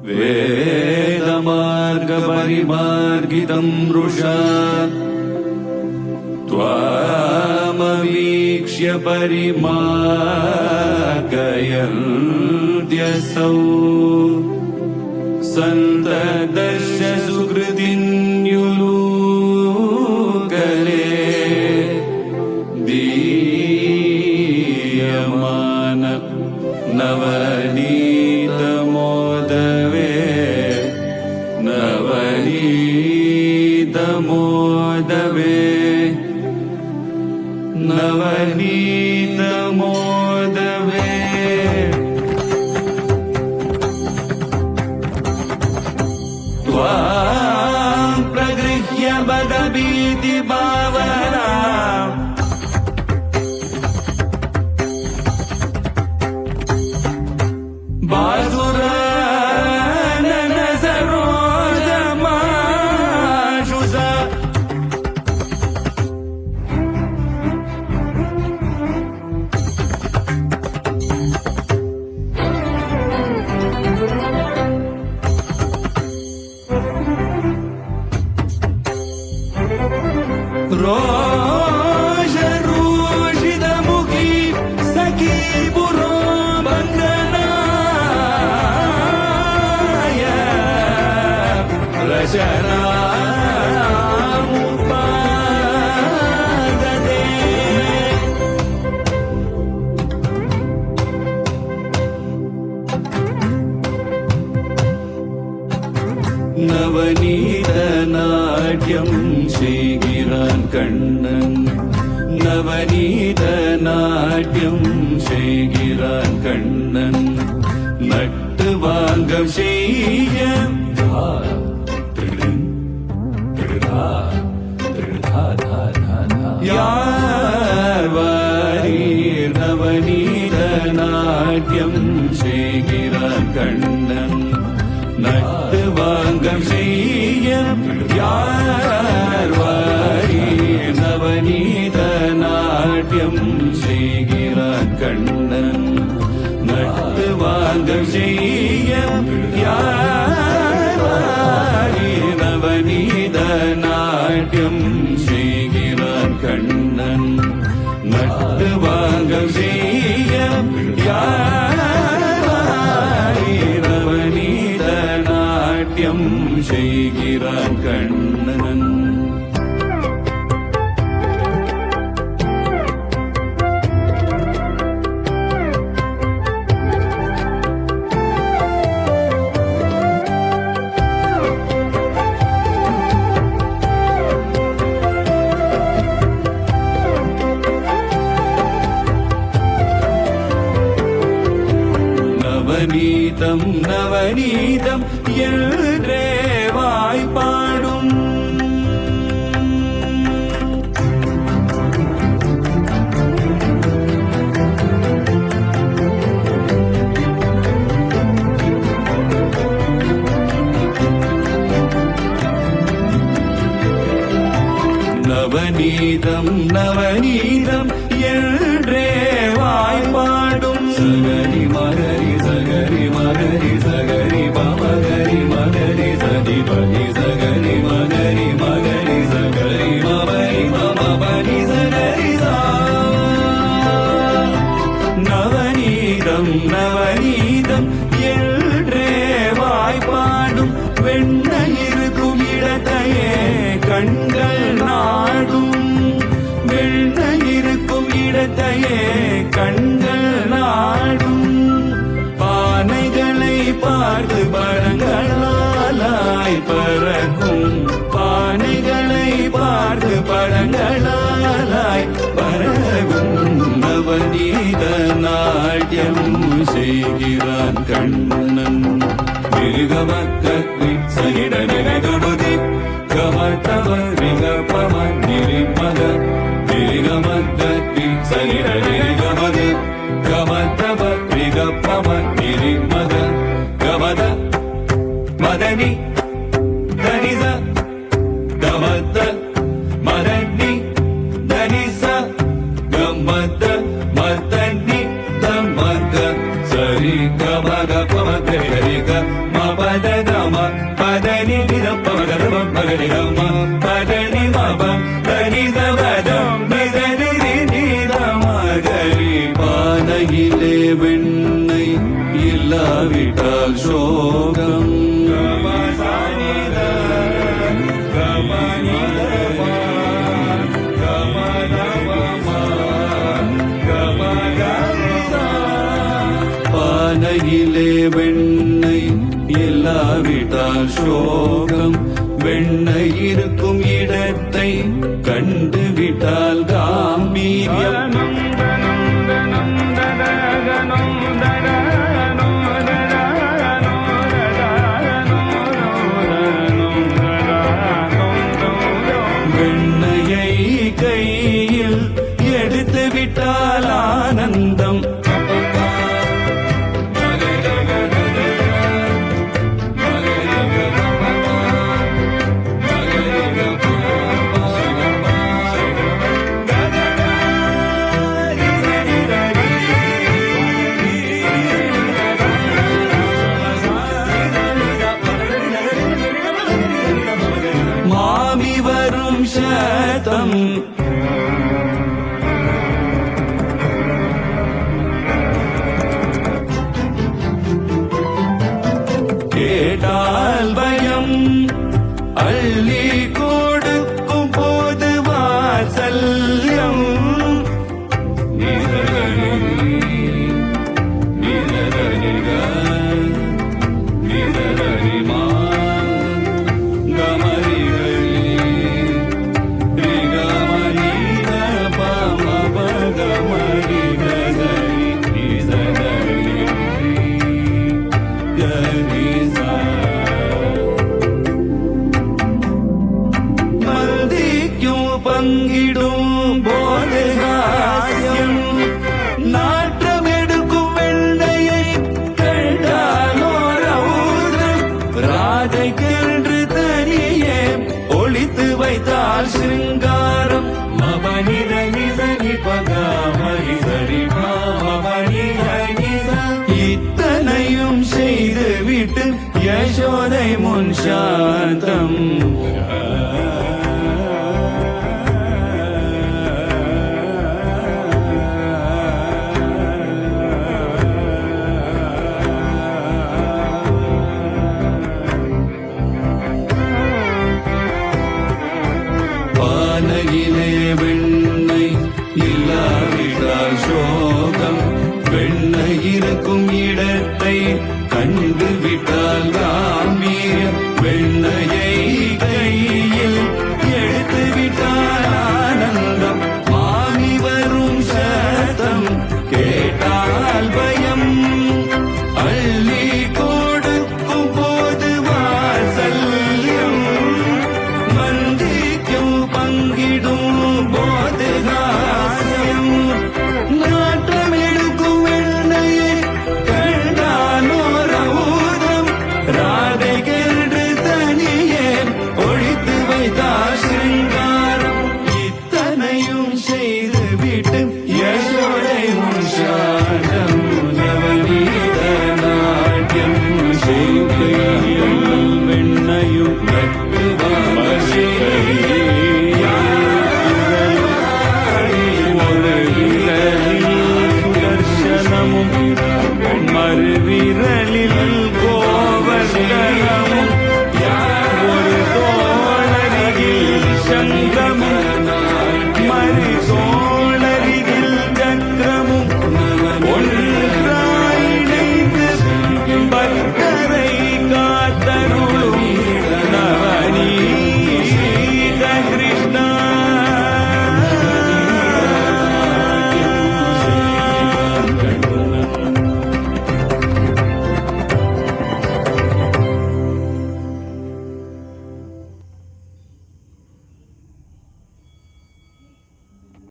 वेदमार्गपरिमार्गितं मृषा त्वामवीक्ष्य परिमार्गयन्त्यसौ सन्तदर्श सुकृतिन्युलूकले दीयमान नवनीतमोदवे नवनीतमोदवे नवनीतमोदवे त्वां प्रगृह्य बदभीतिभावना बासुरानन सरोजमाशुषा रोषरूषितमुखी सखी पुरो बन्धनाय रचनामुपादते नवनीतनाट्यं श्रीगिरान् कण्णन् नवनीतनाट्यं श्रीगिरान् कण्णन् नट्टु वाङ्गं செய்ய யார் வாரீர் நவநீதநாட்டியம் செய்கிறான் கண்ணன் நட்டு வாங்கம் செய்ய யார் வாரீர் நவநீதநாட்டியம் செய்கிறான் கண்ணன் நட்டு வாங்கம் செய்ய யார் வாரீர் நவநீதநாட்டியம் செய்கிறான் கண்ணன் நட்டு வாங்கம் செய்ய யார் நவநீதநாட்டியம் செய்கிறான் கண்ணன் நவநீதம் நவநீதம் என்றே வாய்ப்பாடும் நவநீதம் நவநீதம் என்றே வாய்ப்பாடும் சகரி மகரி சகரி மகரி சகரி பமகரி மகரி சதி பதி சகரி மகரி மகரி சகரி மபரி மமபரி சகரி நவநீதம் நவநீதம் என்றே வாய்ப்பாடும் வெண்ண இருக்கும் இடத்தையே கண்கள் நாடும் வெண்ண இருக்கும் இடத்தையே கண்கள் நாடும் பானைகளை பார்த்து பழங்களாய் பறக்கும் பானைகளை பார்த்து பழங்களாய் பறக்கும் நவநீத நாட்டியம் செய்கிறான் கண்ணன் மிருகமக்கி சகிட நிரகபதி கமத்தவ ரிகபம நிரிமத மிருகமக்கி சகிட நிரகபதி கமத்தவ ரிகபம நிரிமத கமத மதனி தனிச கமத மதனி தனிச கமத மதனி தமத சரி கமக பம கரி க மப மத கம பதனி நிதப்ப மகதம மகரி கம பதனி மப தனி சபதம் நிதனி நித மகரி பானையிலே வெண்ணை இல்லாவிட்டால் சோகம் பானையிலே வெண்ணை இல்லாவிட்டால் சோகம் வெண்ணை இருக்கும் இடத்தை கண்டுவிட்டால் காம்பீரியம் வெண்ணையை கையில் எடுத்து விட்டால் ஆனந்தம் மாமி வரும் சதம் கேட்டால் பயம் அள்ளி கொடுக்கும் போது வாசல்யம் பங்கிடும் போது ஹாஸ்யம் நாற்றம் எடுக்கும் வெண்ணையை கண்டாலோர் ஔதம் ராதைக்கென்று தனியே ஒளித்து வைத்தால் சிருங்காரம் மபனித நிசனி பகாமரி சரி இத்தனையும் செய்துவிட்டு யசோதை முன் சாந்தம் பானையிலே வெண்ணை இல்லாவிட்டால் சோகம் வெண்ணை இருக்கும் இடத்தை கண்டுவிட்டால் காம்பீரியம் வெண்ணையை கையில் எடுத்து விட்டால் ஆனந்தம் மாமி வரும் சத்தம் கேட்டால் பயம் அள்ளி கொடுக்கும் போது வாசல்யம் மந்திக்கும் பங்கிடும் போது ஹாஸ்யம் நாட்டம் எடுக்கும் வெண்ணையை கண்டானோர் ஔதம் ராதைக்கென்று தனியே ஒழித்து வைத்தார் சிருங்காரம் இத்தனையும் செய்துவிட்டு யசோதை முன் சாந்தம் நவநீத நாட்டியம் செய்கையில் வெண்ணையும் சுதர்சனமும் மறுவிரலில்